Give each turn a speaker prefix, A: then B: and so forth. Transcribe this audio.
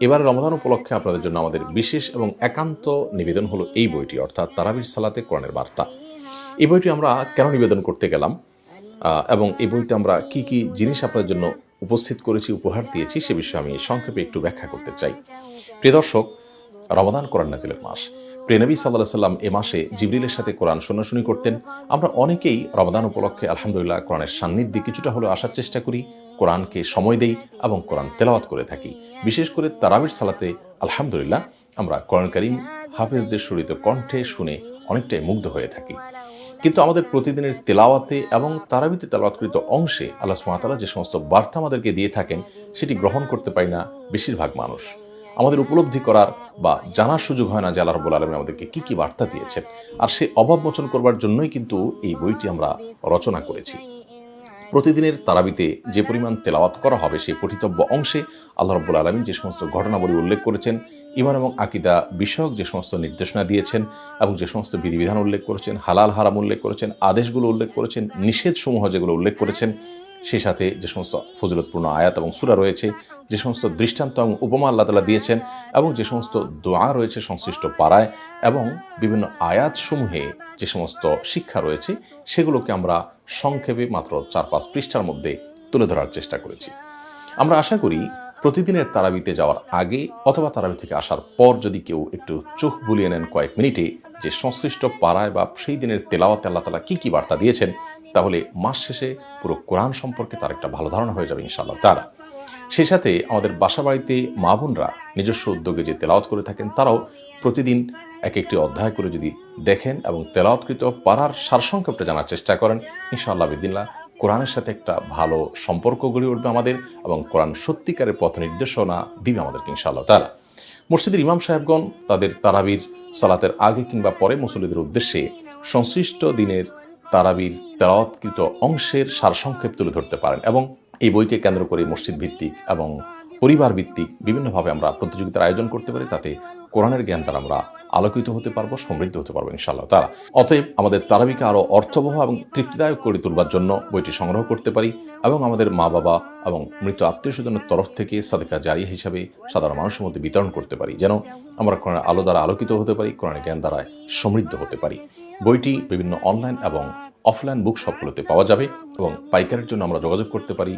A: এবার রমাদান উপলক্ষে আপনাদের জন্য আমাদের বিশেষ এবং একান্ত নিবেদন হলো এই বইটি, অর্থাৎ তারাবির সালাতে কোরআনের বার্তা। এই বইটি আমরা কেন নিবেদন করতে গেলাম এবং এই বইতে আমরা কি কি জিনিস আপনাদের জন্য উপস্থিত করেছি, উপহার দিয়েছি, সে বিষয়ে আমি সংক্ষেপে একটু ব্যাখ্যা করতে চাই। প্রিয় দর্শক, রমাদান কোরআন নাজিলের মাস। প্রিয় নবী সাল্লাল্লাহু আলাইহি সাল্লাম এ মাসে জিবরিলের সাথে কোরআন শোনাশুনি করতেন। আমরা অনেকেই রমাদান উপলক্ষে আলহামদুলিল্লাহ কোরআনের সান্নিধ্যে কিছুটা হলেও আসার চেষ্টা করি, কোরআনকে সময় দেই এবং কোরআন তেলাওয়াত করে থাকি। বিশেষ করে তারাবির সালাতে আলহামদুলিল্লাহ আমরা কোরআন কারীম হাফেজদের সুরিত কণ্ঠে শুনে অনেকটাই মুগ্ধ হয়ে থাকি। কিন্তু আমাদের প্রতিদিনের তেলাওয়াতে এবং তারাবিতে তেলাওয়াতকৃত অংশে আল্লাহ সুবহানাহু ওয়া তাআলা যে সমস্ত বার্তা আমাদেরকে দিয়ে থাকেন, সেটি গ্রহণ করতে পারি না বেশিরভাগ মানুষ। আমাদের উপলব্ধি করার বা জানার সুযোগ হয় না যে আল্লাহ রাব্বুল আলামিন আমাদেরকে কি কি বার্তা দিয়েছেন। আর সে অভাব মোচন করবার জন্যই কিন্তু এই বইটি আমরা রচনা করেছি। প্রতিদিনের তারাবিতে যে পরিমাণ তেলাওয়াত করা হবে, সেই পঠিতব্য অংশে আল্লাহ রাব্বুল আলামিন যে সমস্ত ঘটনাবলী উল্লেখ করেছেন, ঈমান এবং আকীদা বিষয়ক যে সমস্ত নির্দেশনা দিয়েছেন এবং যে সমস্ত বিধিবিধান উল্লেখ করেছেন, হালাল হারাম উল্লেখ করেছেন, আদেশগুলো উল্লেখ করেছেন, নিষেধসমূহ যেগুলো উল্লেখ করেছেন, সেই সাথে যে সমস্ত ফজিলতপূর্ণ আয়াত এবং সূরা রয়েছে, যে সমস্ত দৃষ্টান্ত এবং উপমা আল্লাহ তাআলা দিয়েছেন এবং যে সমস্ত দোয়া রয়েছে সংশ্লিষ্ট পাড়ায় এবং বিভিন্ন আয়াতসমূহে যে সমস্ত শিক্ষা রয়েছে, সেগুলোকে আমরা সংক্ষেপে মাত্র ৪-৫ পৃষ্ঠার মধ্যে তুলে ধরার চেষ্টা করেছি। আমরা আশা করি প্রতিদিনের তারাবিতে যাওয়ার আগে অথবা তারাবি থেকে আসার পর যদি কেউ একটু চোখ বুলিয়ে নেন কয়েক মিনিটে যে সংশ্লিষ্ট পাড়ায় বা সেই দিনের তেলাওয়াতে আল্লাহ তাআলা কি কি বার্তা দিয়েছেন, তাহলে মাস শেষে পুরো কোরআন সম্পর্কে তার একটা ভালো ধারণা হয়ে যাবে ইনশাআল্লাহ তাআলা। সেই সাথে আমাদের বাসা বাড়িতে মা বোনরা নিজস্ব উদ্যোগে যে তেলাওয়াত করে থাকেন, তারাও প্রতিদিন এক একটি অধ্যায় করে যদি দেখেন এবং তেলাওয়াতকৃত পারার সারসংক্ষেপটা জানার চেষ্টা করেন, ইনশাআল্লাহ বিদিল্লাহ কোরআনের সাথে একটা ভালো সম্পর্ক গড়ে উঠবে আমাদের এবং কোরআন সত্যিকারের পথ নির্দেশনা দিবে আমাদেরকে ইনশাআল্লাহ তাআলা। মসজিদের ইমাম সাহেবগণ তাদের তারাবির সালাতের আগে কিংবা পরে মুসল্লিদের উদ্দেশ্যে সংশ্লিষ্ট দিনের তারাবির তেলাওয়াতকৃত অংশের সারসংক্ষেপ তুলে ধরতে পারেন এবং এই বইকে কেন্দ্র করে মসজিদ ভিত্তিক এবং পরিবার ভিত্তিক বিভিন্নভাবে আমরা প্রতিযোগিতার আয়োজন করতে পারি। তাতে কোরআনের জ্ঞান দ্বারা আমরা আলোকিত হতে পারবো, সমৃদ্ধ হতে পারবো ইনশাআল্লাহ তাআলা। অতএব আমাদের তারাবিকে আরও অর্থবহ এবং তৃপ্তিদায়ক করে তুলবার জন্য বইটি সংগ্রহ করতে পারি এবং আমাদের মা বাবা এবং মৃত আত্মীয় স্বজনের তরফ থেকে সাদকা জারিয়া হিসাবে সাধারণ মানুষের মধ্যে বিতরণ করতে পারি, যেন আমরা কোরআনের আলো দ্বারা আলোকিত হতে পারি, কোরআনের জ্ঞান দ্বারা সমৃদ্ধ হতে পারি। বইটি বিভিন্ন অনলাইন এবং অফলাইন বুক শপগুলোতে পাওয়া যাবে এবং পাইকারের জন্য আমরা যোগাযোগ করতে পারি